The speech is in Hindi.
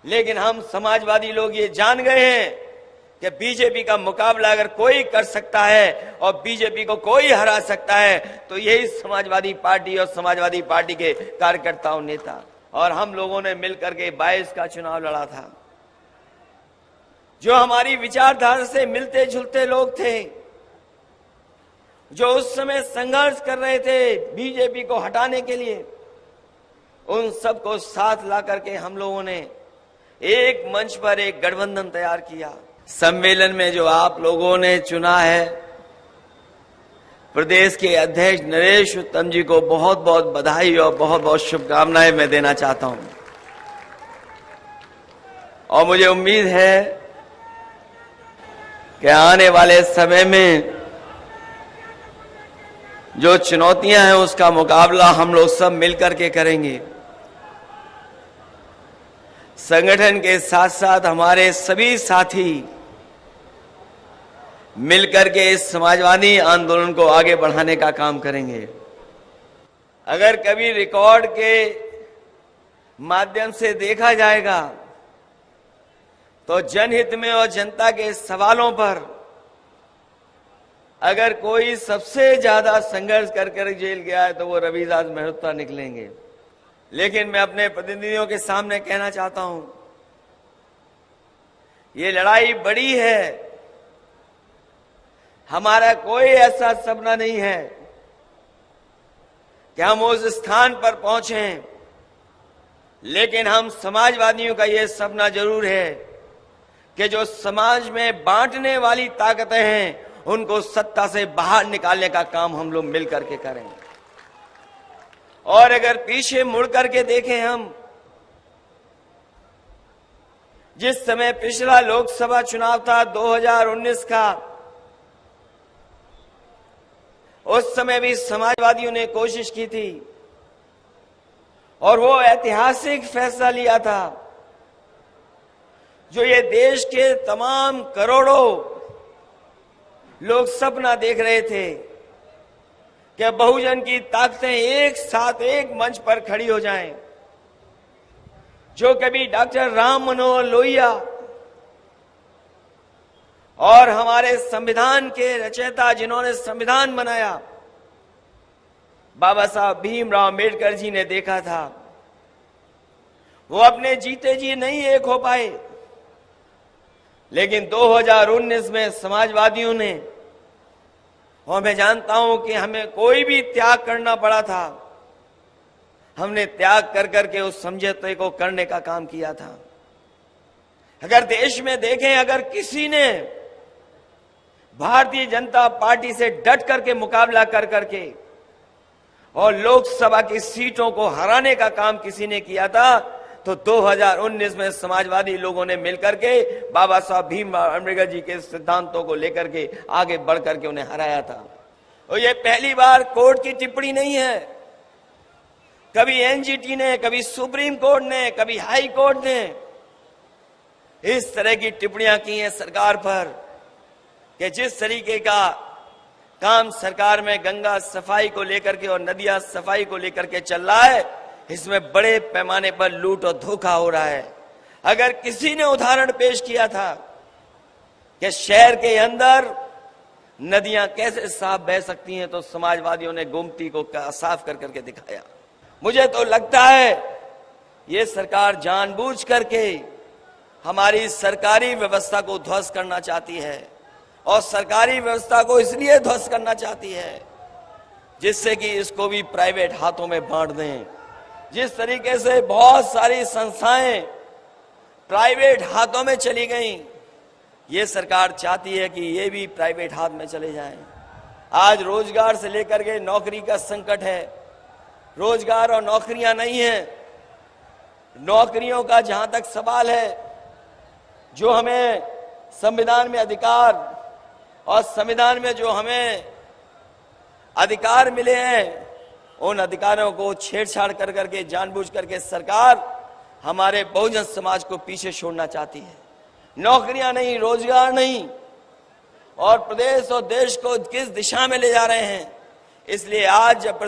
लेकिन हम समाजवादी लोग ये जान गए हैं कि बीजेपी का मुकाबला अगर कोई कर सकता है और बीजेपी को कोई हरा सकता है तो यही समाजवादी पार्टी और समाजवादी पार्टी के कार्यकर्ताओं, नेता। और हम लोगों ने मिलकर के 22 का चुनाव लड़ा था। जो हमारी विचारधारा से मिलते जुलते लोग थे, जो उस समय संघर्ष कर रहे थे बीजेपी को हटाने के लिए, उन सबको साथ ला करके हम लोगों ने एक मंच पर एक गठबंधन तैयार किया। सम्मेलन में जो आप लोगों ने चुना है, प्रदेश के अध्यक्ष नरेश उत्तम जी को बहुत बहुत बधाई और बहुत बहुत शुभकामनाएं मैं देना चाहता हूं। और मुझे उम्मीद है कि आने वाले समय में जो चुनौतियां हैं उसका मुकाबला हम लोग सब मिलकर के करेंगे। संगठन के साथ साथ हमारे सभी साथी मिलकर के इस समाजवादी आंदोलन को आगे बढ़ाने का काम करेंगे। अगर कभी रिकॉर्ड के माध्यम से देखा जाएगा तो जनहित में और जनता के सवालों पर अगर कोई सबसे ज्यादा संघर्ष कर जेल गया है तो वो रविदास मेहता निकलेंगे। लेकिन मैं अपने प्रतिनिधियों के सामने कहना चाहता हूं, ये लड़ाई बड़ी है। हमारा कोई ऐसा सपना नहीं है कि हम उस स्थान पर पहुंचे, लेकिन हम समाजवादियों का यह सपना जरूर है कि जो समाज में बांटने वाली ताकतें हैं उनको सत्ता से बाहर निकालने का काम हम लोग मिलकर के करें। और अगर पीछे मुड़ करके देखें हम, जिस समय पिछला लोकसभा चुनाव था 2019 का, उस समय भी समाजवादियों ने कोशिश की थी और वो ऐतिहासिक फैसला लिया था जो ये देश के तमाम करोड़ों लोग सपना देख रहे थे कि बहुजन की ताकतें एक साथ एक मंच पर खड़ी हो जाएं। जो कभी डॉक्टर राम मनोहर लोहिया और हमारे संविधान के रचयिता जिन्होंने संविधान बनाया, बाबा साहब भीमराव अम्बेडकर जी ने देखा था, वो अपने जीते जी नहीं एक हो पाए। लेकिन 2019 में समाजवादियों ने, और मैं जानता हूं कि हमें कोई भी त्याग करना पड़ा था, हमने त्याग कर करके उस समझौते को करने का काम किया था। अगर देश में देखें, अगर किसी ने भारतीय जनता पार्टी से डट करके मुकाबला कर करके और लोकसभा की सीटों को हराने का काम किसी ने किया था तो 2019 में समाजवादी लोगों ने मिलकर के बाबा साहब भीमराव अम्बेडकर जी के सिद्धांतों को लेकर के आगे बढ़ करके उन्हें हराया था। और ये पहली बार कोर्ट की टिप्पणी नहीं है। कभी एनजीटी ने, कभी सुप्रीम कोर्ट ने, कभी हाई कोर्ट ने इस तरह की टिप्पणियां की हैं सरकार पर कि जिस तरीके का काम सरकार में गंगा सफाई को लेकर के और नदियां सफाई को लेकर के चल रहा है, इसमें बड़े पैमाने पर लूट और धोखा हो रहा है। अगर किसी ने उदाहरण पेश किया था कि शहर के अंदर नदियां कैसे साफ बह सकती हैं, तो समाजवादियों ने गोमती को साफ कर करके दिखाया। मुझे तो लगता है ये सरकार जानबूझ करके हमारी सरकारी व्यवस्था को ध्वस्त करना चाहती है, और सरकारी व्यवस्था को इसलिए ध्वस्त करना चाहती है जिससे कि इसको भी प्राइवेट हाथों में बांट दें। जिस तरीके से बहुत सारी संस्थाएं प्राइवेट हाथों में चली गईं, ये सरकार चाहती है कि ये भी प्राइवेट हाथ में चले जाएं। आज रोजगार से लेकर के नौकरी का संकट है, रोजगार और नौकरियां नहीं है। नौकरियों का जहां तक सवाल है, जो हमें संविधान में अधिकार और संविधान में जो हमें अधिकार मिले हैं, उन अधिकारों को छेड़छाड़ कर करके जानबूझ करके सरकार हमारे बहुजन समाज को पीछे छोड़ना चाहती है। नौकरियां नहीं, रोजगार नहीं, और प्रदेश और देश को किस दिशा में ले जा रहे हैं। इसलिए आज जब